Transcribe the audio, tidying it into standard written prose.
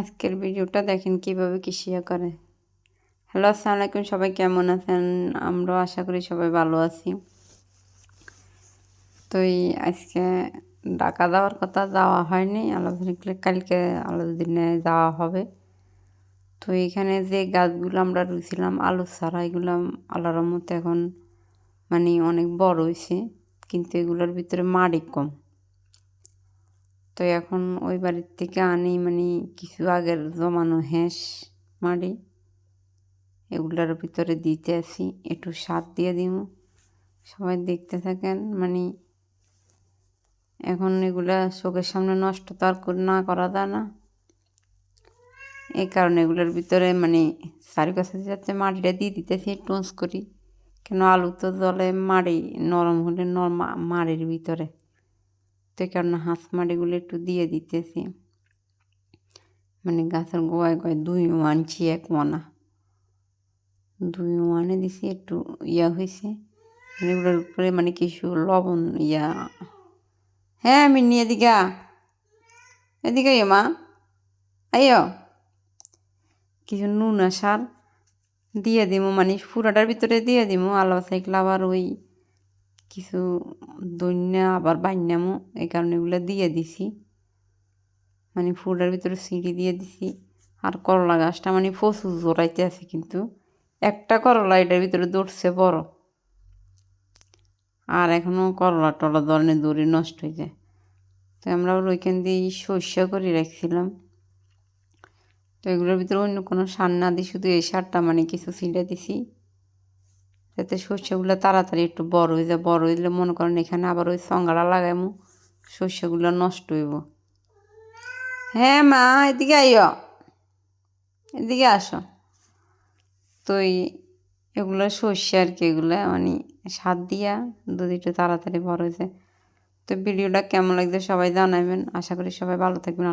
আজকের ভিডিওটা দেখেন কিভাবে কৃষিয়া করে। হ্যালো, আসসালামু আলাইকুম, সবাই কেমন আছেন? আমরাও আশা করি সবাই ভালো আছি। তো আজকে ঢাকা যাওয়ার কথা, যাওয়া হয়নি, কালকে আলাদা দিনে যাওয়া হবে। তো এখানে যে গাছগুলো আমরা রুইছিলাম আলু ছাড়া, এগুলো আল্লাহর রহমতে এখন মানে অনেক বড় হয়েছে, কিন্তু এগুলোর ভিতরে মাড়ি কম। তো এখন ওই বাড়ির থেকে আনি কিছু আগের জমানো হেঁস মাড়ি, এগুলার ভিতরে দিতে আসি, একটু সার দিয়ে দিব। সবাই দেখতে থাকেন। এখন এগুলা চোখের সামনে নষ্ট তো আর না করা যায় না, এই কারণে এগুলোর ভিতরে চারিপাশে যাতে মাটিটা দিয়ে দিতেছি টুঁস করি, কেন আলু তো জলে মাড়ি নরম হলে মাড়ির ভিতরে, তো এই কারণে হাঁস মাড়িগুলো একটু দিয়ে দিতেছি। গাছের গোয়ায় গোয়ায় 2 আনছি, 1 মনা 2 দিছি, একটু হয়েছে। এগুলোর উপরে কিছু লবণ হ্যাঁ আমি নিয়ে এদিকে মা আইও, কিছু নুন সার দিয়ে দিব, পুরাটার ভিতরে দিয়ে দিব। আলাদা থাকলে আবার ওই কিছু দৈন্যা আবার বান্যামো, এই কারণে এগুলো দিয়ে দিছি। ফুটার ভিতরে সিঁড়ি দিয়ে দিছি। আর করলা গাছটা প্রচুর জোড়াইতে আছে, কিন্তু একটা করলা এটার ভিতরে দৌড়ছে বড়, আর এখনও করলা টলা ধরনের দড়ি নষ্ট হয়ে যায়। তো আমরা ওইখান দিয়ে সর্ষে করে রাখছিলাম। তো এগুলোর ভিতরে অন্য কোনো সার না দিই, শুধু এই সারটা কিছু ছিঁড়ে দিছি, যাতে সর্ষেগুলো তাড়াতাড়ি একটু বড় হয়ে যায়। বড় হইলে মনে করেন এখানে আবার ওই সঙ্গাটা লাগাইমু, সর্ষেগুলো নষ্ট হইব। হ্যাঁ মা এদিকে আইও, এদিকে আসো। তো এগুলো সর্ষে আর কি, এগুলো সার দিয়া দুধ একটু তাড়াতাড়ি বড় হয়েছে। তো ভিডিওটা কেমন লাগছে সবাই জানাবেন। আশা করি সবাই ভালো থাকবেন।